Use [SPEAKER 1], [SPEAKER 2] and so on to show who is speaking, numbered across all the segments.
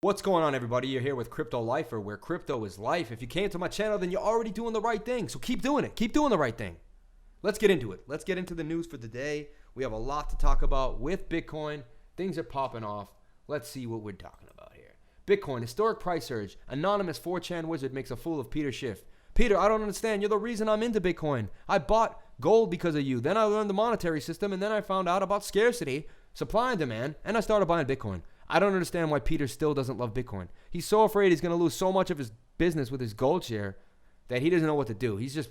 [SPEAKER 1] What's going on, everybody? You're here with Crypto Lifer, where crypto is life. If you came to my channel, then you're already doing the right thing. So keep doing it. Keep doing the right thing. Let's get into it. Let's get into the news for today. We have a lot to talk about with Bitcoin. Things are popping off. Let's see what we're talking about here. Bitcoin, historic price surge. Anonymous 4chan wizard makes a fool of Peter Schiff. Peter, I don't understand. You're the reason I'm into Bitcoin. I bought gold because of you. Then I learned the monetary system, and then I found out about scarcity, supply and demand, and I started buying Bitcoin. I don't understand why Peter still doesn't love Bitcoin. He's so afraid he's going to lose so much of his business with his gold share that he doesn't know what to do. He's just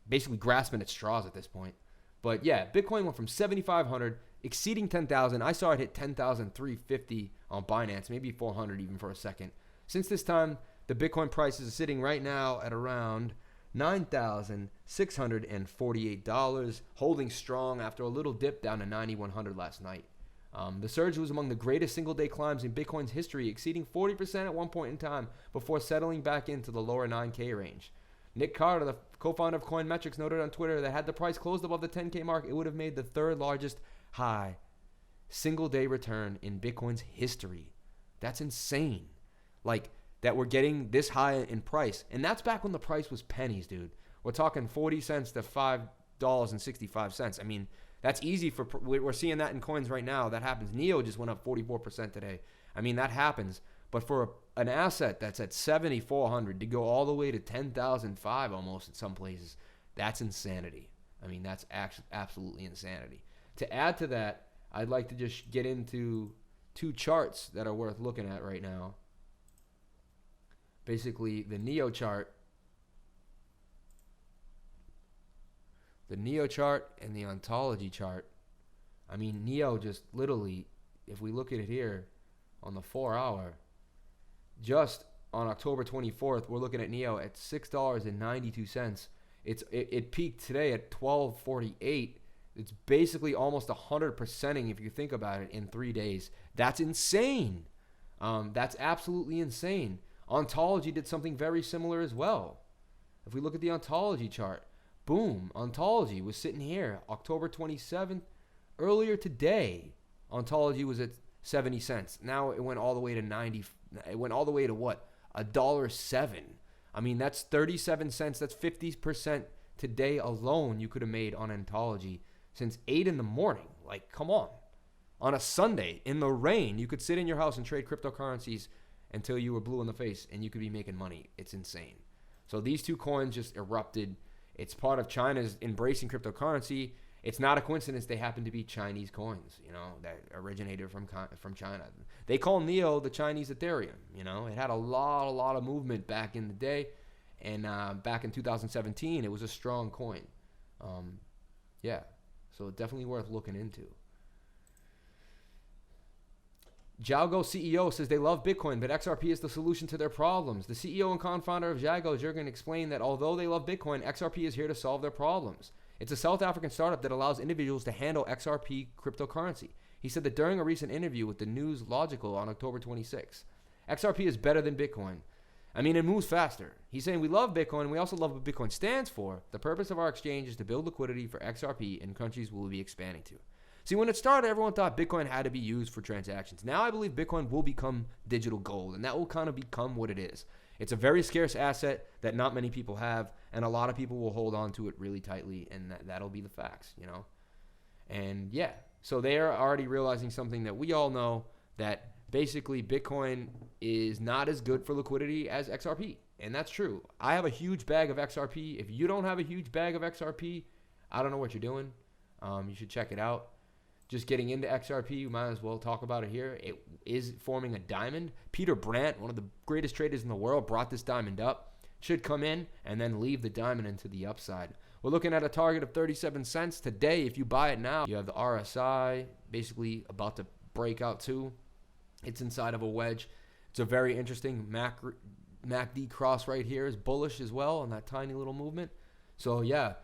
[SPEAKER 1] basically grasping at straws at this point. But yeah, Bitcoin went from 7,500, exceeding 10,000. I saw it hit 10,350 on Binance, maybe 400 even for a second. Since this time, the Bitcoin price is sitting right now at around $9,648, holding strong after a little dip down to 9,100 last night. The surge was among the greatest single-day climbs in Bitcoin's history, exceeding 40% at one point in time before settling back into the lower 9K range. Nick Carter, the co-founder of Coinmetrics, noted on Twitter that had the price closed above the 10K mark, it would have made the third largest high single-day return in Bitcoin's history. That's insane. Like, that we're getting this high in price. And that's back when the price was pennies, dude. We're talking 40 cents to $5.65. I mean, that's easy for, we're seeing that in coins right now. That happens. NEO just went up 44% today. I mean, that happens. But for an asset that's at 7,400 to go all the way to 10,005 almost in some places, that's insanity. I mean, that's actually absolutely insanity. To add to that, I'd like to just get into two charts that are worth looking at right now. Basically, the NEO chart. The NEO chart and the Ontology chart. I mean, NEO just literally, if we look at it here on the 4-hour, just on October 24th, we're looking at NEO at $6.92. It peaked today at $12.48. It's basically almost 100%ing if you think about it in 3 days. That's insane. That's absolutely insane. Ontology did something very similar as well. If we look at the Ontology chart, boom, Ontology was sitting here October 27th. Earlier today, Ontology was at 70 cents. Now it went all the way to 90. It went all the way to what? $1.07. I mean, that's 37 cents. That's 50% today alone you could have made on Ontology since 8 in the morning. Like, come on. On a Sunday in the rain, you could sit in your house and trade cryptocurrencies until you were blue in the face and you could be making money. It's insane. So these two coins just erupted. It's part of China's embracing cryptocurrency. It's not a coincidence they happen to be Chinese coins, you know, that originated from China. They call NEO the Chinese Ethereum, you know. It had a lot of movement back in the day. And back in 2017, it was a strong coin. Yeah, so definitely worth looking into. Xiaogo CEO says they love Bitcoin, but XRP is the solution to their problems. The CEO and co-founder of Xiaogo, Jürgen, explained that although they love Bitcoin, XRP is here to solve their problems. It's a South African startup that allows individuals to handle XRP cryptocurrency. He said that during a recent interview with the News Logical on October 26. XRP is better than Bitcoin. I mean, it moves faster. He's saying we love Bitcoin. We also love what Bitcoin stands for. The purpose of our exchange is to build liquidity for XRP in countries we will be expanding to. See, when it started, everyone thought Bitcoin had to be used for transactions. Now I believe Bitcoin will become digital gold, and that will kind of become what it is. It's a very scarce asset that not many people have, and a lot of people will hold on to it really tightly, and that'll be the facts, you know? And yeah, so they're already realizing something that we all know, that basically Bitcoin is not as good for liquidity as XRP, and that's true. I have a huge bag of XRP. If you don't have a huge bag of XRP, I don't know what you're doing. You should check it out. Just getting into XRP, you might as well talk about it here. It is forming a diamond. Peter Brandt, one of the greatest traders in the world, brought this diamond up. Should come in and then leave the diamond into the upside. We're looking at a target of 37 cents today. If you buy it now, you have the RSI basically about to break out too. It's inside of a wedge. It's a very interesting MACD cross right here is bullish as well on that tiny little movement. So yeah.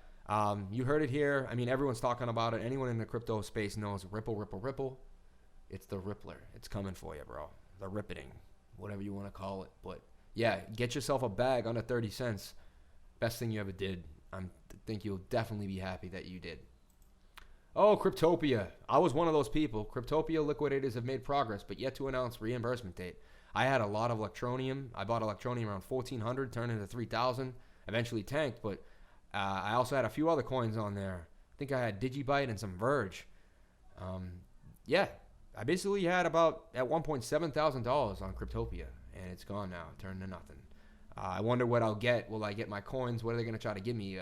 [SPEAKER 1] You heard it here. I mean, everyone's talking about it. Anyone in the crypto space knows Ripple, Ripple, Ripple. It's the Rippler. It's coming for you, bro. The rippeting, whatever you want to call it. But yeah, get yourself a bag under 30 cents. Best thing you ever did. I think you'll definitely be happy that you did. Oh, Cryptopia. I was one of those people. Cryptopia liquidators have made progress, but yet to announce reimbursement date. I had a lot of Electronium. I bought Electronium around 1,400, turned into 3,000, eventually tanked. But I also had a few other coins on there. I think I had Digibyte and some Verge. Yeah, I basically had about, at one point, $7,000 on Cryptopia, and it's gone now, turned to nothing. I wonder what I'll get. Will I get my coins? What are they going to try to give me?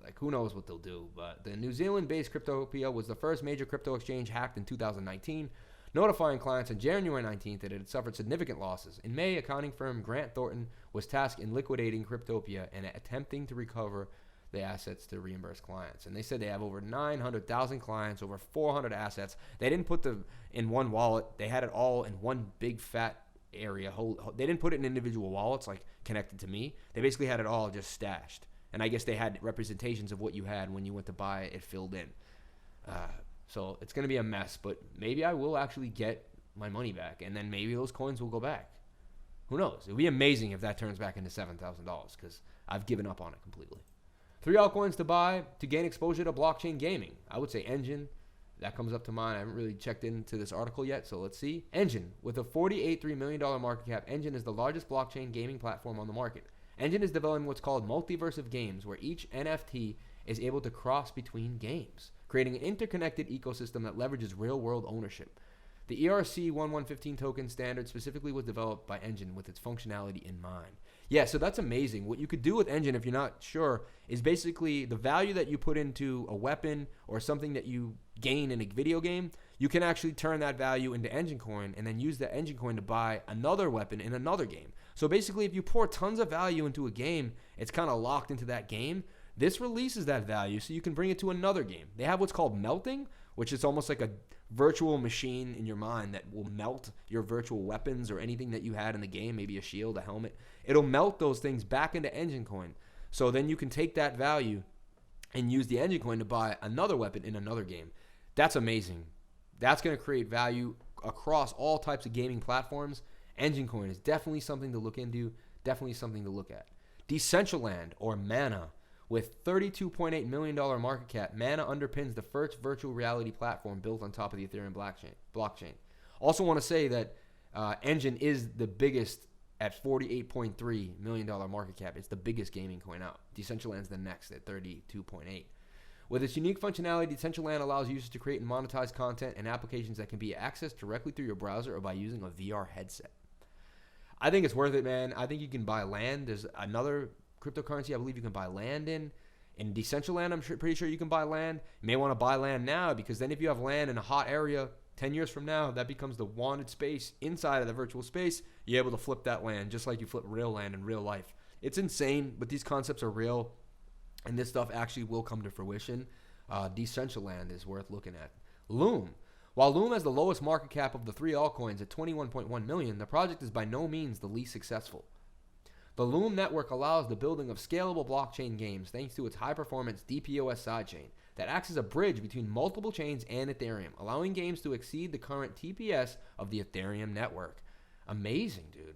[SPEAKER 1] Like, who knows what they'll do. But the New Zealand-based Cryptopia was the first major crypto exchange hacked in 2019, notifying clients on January 19th that it had suffered significant losses. In May, accounting firm Grant Thornton was tasked in liquidating Cryptopia and attempting to recover the assets to reimburse clients. And they said they have over 900,000 clients, over 400 assets. They didn't put them in one wallet. They had it all in one big fat area. They didn't put it in individual wallets like connected to me. They basically had it all just stashed. And I guess they had representations of what you had when you went to buy it filled in. So it's going to be a mess, but maybe I will actually get my money back, and then maybe those coins will go back. Who knows? It would be amazing if that turns back into $7,000 because I've given up on it completely. 3 altcoins to buy to gain exposure to blockchain gaming. I would say Engine. That comes up to mind. I haven't really checked into this article yet, so let's see. Engine. With a $48.3 million market cap, Engine is the largest blockchain gaming platform on the market. Engine is developing what's called multiverse of games, where each NFT is able to cross between games, creating an interconnected ecosystem that leverages real-world ownership. The ERC-1115 token standard specifically was developed by Engine with its functionality in mind. Yeah, so that's amazing. What you could do with Engine, if you're not sure, is basically the value that you put into a weapon or something that you gain in a video game, you can actually turn that value into Engine coin and then use that Engine coin to buy another weapon in another game. So basically, if you pour tons of value into a game, it's kind of locked into that game. This releases that value so you can bring it to another game. They have what's called melting, which is almost like a virtual machine in your mind that will melt your virtual weapons or anything that you had in the game, maybe a shield, a helmet. It'll melt those things back into Engine coin. So then you can take that value and use the Engine coin to buy another weapon in another game. That's amazing. That's going to create value across all types of gaming platforms. Engine coin is definitely something to look into, definitely something to look at. Decentraland, or Mana. With $32.8 million market cap, Mana underpins the first virtual reality platform built on top of the Ethereum blockchain. Also want to say that Engine is the biggest at $48.3 million market cap. It's the biggest gaming coin out. Decentraland's the next at $32.8. With its unique functionality, Decentraland allows users to create and monetize content and applications that can be accessed directly through your browser or by using a VR headset. I think it's worth it, man. I think you can buy land. There's another cryptocurrency I believe you can buy land in. In Decentraland, I'm pretty sure you can buy land. You may want to buy land now because then if you have land in a hot area 10 years from now, that becomes the wanted space inside of the virtual space. You're able to flip that land just like you flip real land in real life. It's insane, but these concepts are real, and this stuff actually will come to fruition. Decentraland is worth looking at. Loom. While Loom has the lowest market cap of the 3 altcoins at $21.1 million, the project is by no means the least successful. The Loom network allows the building of scalable blockchain games thanks to its high-performance DPoS sidechain that acts as a bridge between multiple chains and Ethereum, allowing games to exceed the current TPS of the Ethereum network. Amazing, dude.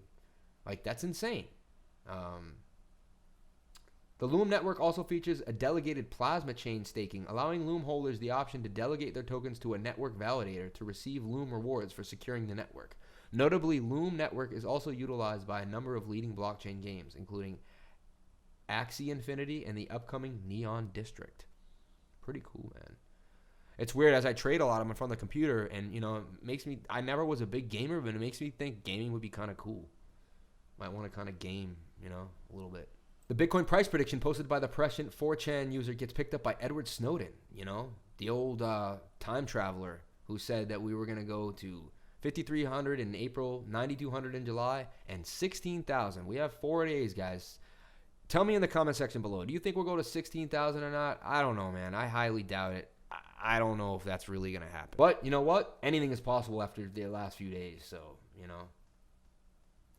[SPEAKER 1] Like, that's insane. The Loom network also features a delegated plasma chain staking, allowing Loom holders the option to delegate their tokens to a network validator to receive Loom rewards for securing the network. Notably, Loom network is also utilized by a number of leading blockchain games, including Axie Infinity and the upcoming Neon District. Pretty cool, man. It's weird, as I trade a lot, I'm in front of the computer, and, you know, it makes me, I never was a big gamer, but it makes me think gaming would be kind of cool. Might want to kind of game, you know, a little bit. The Bitcoin price prediction posted by the prescient 4chan user gets picked up by Edward Snowden, you know, the old time traveler who said that we were going to go to 5,300 in April, 9,200 in July, and 16,000. We have 4 days, guys. Tell me in the comment section below. Do you think we'll go to 16,000 or not? I don't know, man. I highly doubt it. I don't know if that's really going to happen. But you know what? Anything is possible after the last few days. So, you know.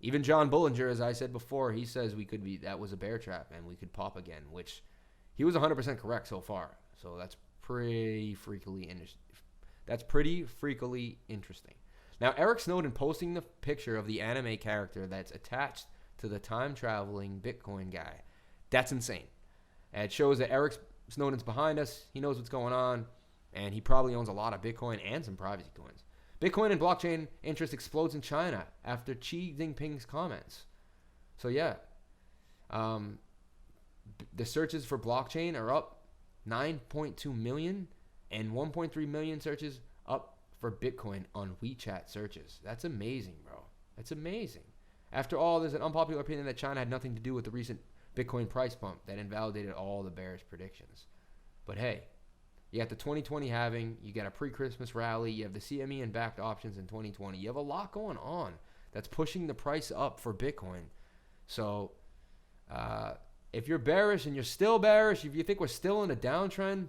[SPEAKER 1] Even John Bullinger, as I said before, he says that was a bear trap and we could pop again, which he was 100% correct so far. So that's pretty freakily interesting. Now, Eric Snowden posting the picture of the anime character that's attached to the time-traveling Bitcoin guy. That's insane. And it shows that Eric Snowden's behind us. He knows what's going on, and he probably owns a lot of Bitcoin and some privacy coins. Bitcoin and blockchain interest explodes in China after Xi Jinping's comments. So yeah, the searches for blockchain are up 9.2 million and 1.3 million searches up for Bitcoin on WeChat searches. That's amazing, bro. That's amazing. After all, there's an unpopular opinion that China had nothing to do with the recent Bitcoin price bump that invalidated all the bearish predictions. But hey, you got the 2020 halving, you got a pre-Christmas rally, you have the CME and backed options in 2020. You have a lot going on that's pushing the price up for Bitcoin. So if you're bearish and you're still bearish, if you think we're still in a downtrend,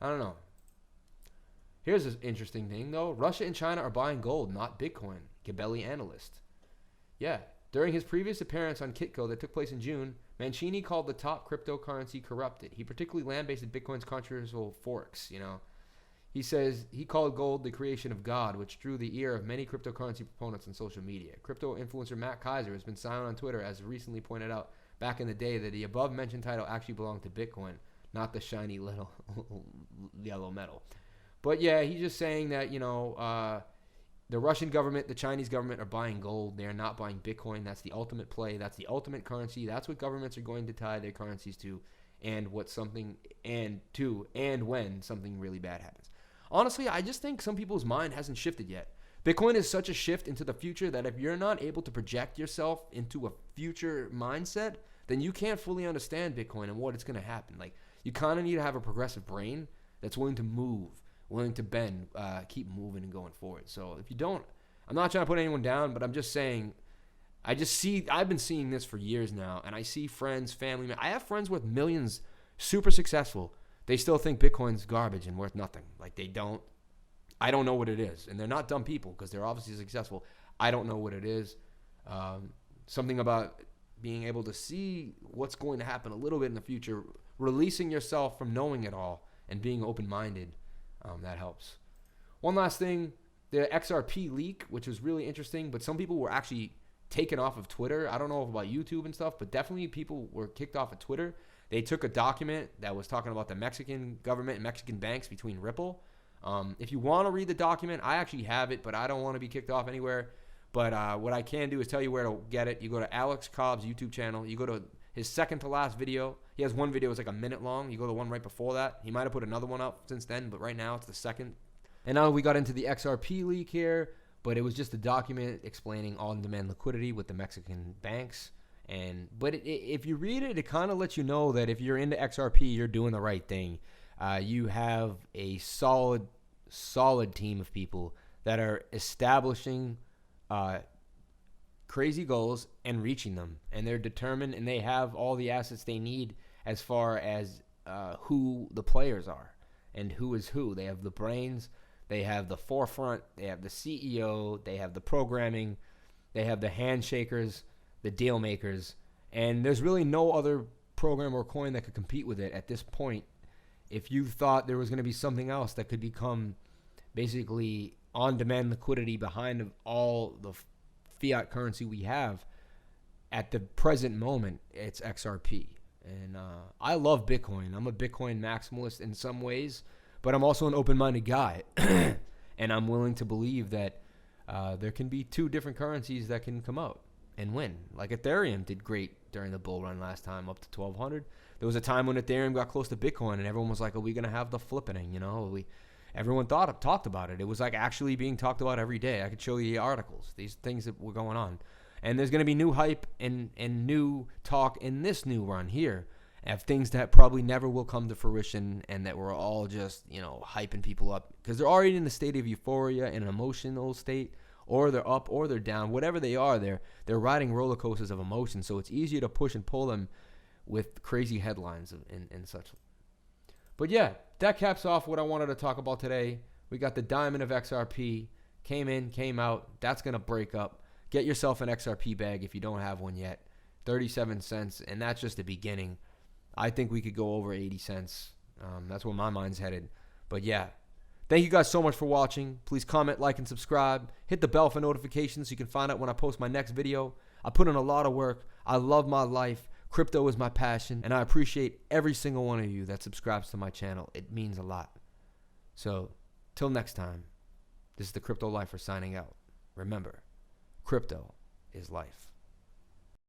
[SPEAKER 1] I don't know. Here's an interesting thing, though. Russia and China are buying gold, not Bitcoin. Gabelli analyst. Yeah. During his previous appearance on Kitco that took place in June, Mancini called the top cryptocurrency corrupted. He particularly lambasted Bitcoin's controversial forks, He says he called gold the creation of God, which drew the ear of many cryptocurrency proponents on social media. Crypto influencer Matt Kaiser has been silent on Twitter, as recently pointed out back in the day that the above-mentioned title actually belonged to Bitcoin, not the shiny little yellow metal. But yeah, he's just saying that, the Russian government, the Chinese government are buying gold. They are not buying Bitcoin. That's the ultimate play. That's the ultimate currency. That's what governments are going to tie their currencies to, and when something really bad happens. Honestly, I just think some people's mind hasn't shifted yet. Bitcoin is such a shift into the future that if you're not able to project yourself into a future mindset, then you can't fully understand Bitcoin and what it's going to happen. Like, you kind of need to have a progressive brain that's willing to move, willing to bend, keep moving and going forward. So if you don't, I'm not trying to put anyone down, but I'm just saying, I've been seeing this for years now, and I see friends, family, I have friends with millions, super successful. They still think Bitcoin's garbage and worth nothing. Like, I don't know what it is. And they're not dumb people because they're obviously successful. I don't know what it is. Something about being able to see what's going to happen a little bit in the future, releasing yourself from knowing it all and being open-minded, that helps. One last thing, the XRP leak, which was really interesting, but some people were actually taken off of Twitter. I don't know about YouTube and stuff, but definitely people were kicked off of Twitter. They took a document that was talking about the Mexican government and Mexican banks between Ripple. If you want to read the document, I actually have it, but I don't want to be kicked off anywhere. But what I can do is tell you where to get it. You go to Alex Cobb's YouTube channel. You go to his second to last video. He has one video that's like a minute long. You go to the one right before that. He might have put another one up since then, but right now it's the second. And now we got into the XRP leak here, but it was just a document explaining on-demand liquidity with the Mexican banks. But if you read it, it kind of lets you know that if you're into XRP, you're doing the right thing. You have a solid team of people that are establishing crazy goals and reaching them. And they're determined, and they have all the assets they need as far as who the players are and who is who. They have the brains. They have the forefront. They have the CEO. They have the programming. They have the handshakers, the deal makers. And there's really no other program or coin that could compete with it at this point. If you thought there was going to be something else that could become basically on-demand liquidity behind all the fiat currency we have at the present moment, it's XRP. And I love Bitcoin. I'm a Bitcoin maximalist in some ways, but I'm also an open-minded guy. And I'm willing to believe that there can be two different currencies that can come out and win. Like Ethereum did great during the bull run last time, up to 1,200. There was a time when Ethereum got close to Bitcoin, and everyone was like, are we going to have the flippening? Everyone talked about it. It was like actually being talked about every day. I could show you the articles, these things that were going on. And there's going to be new hype and new talk in this new run here of things that probably never will come to fruition, and that we're all just, hyping people up because they're already in a state of euphoria, in an emotional state, or they're up or they're down. Whatever they are, they're riding roller coasters of emotion. So it's easier to push and pull them with crazy headlines and such. But yeah, that caps off what I wanted to talk about today. We got the diamond of XRP. Came in, came out. That's going to break up. Get yourself an XRP bag if you don't have one yet. 37 cents, and that's just the beginning. I think we could go over 80 cents. That's where my mind's headed. But yeah, thank you guys so much for watching. Please comment, like, and subscribe. Hit the bell for notifications so you can find out when I post my next video. I put in a lot of work. I love my life. Crypto is my passion, and I appreciate every single one of you that subscribes to my channel. It means a lot. So, till next time. This is the Crypto Lifer signing out. Remember, crypto is life.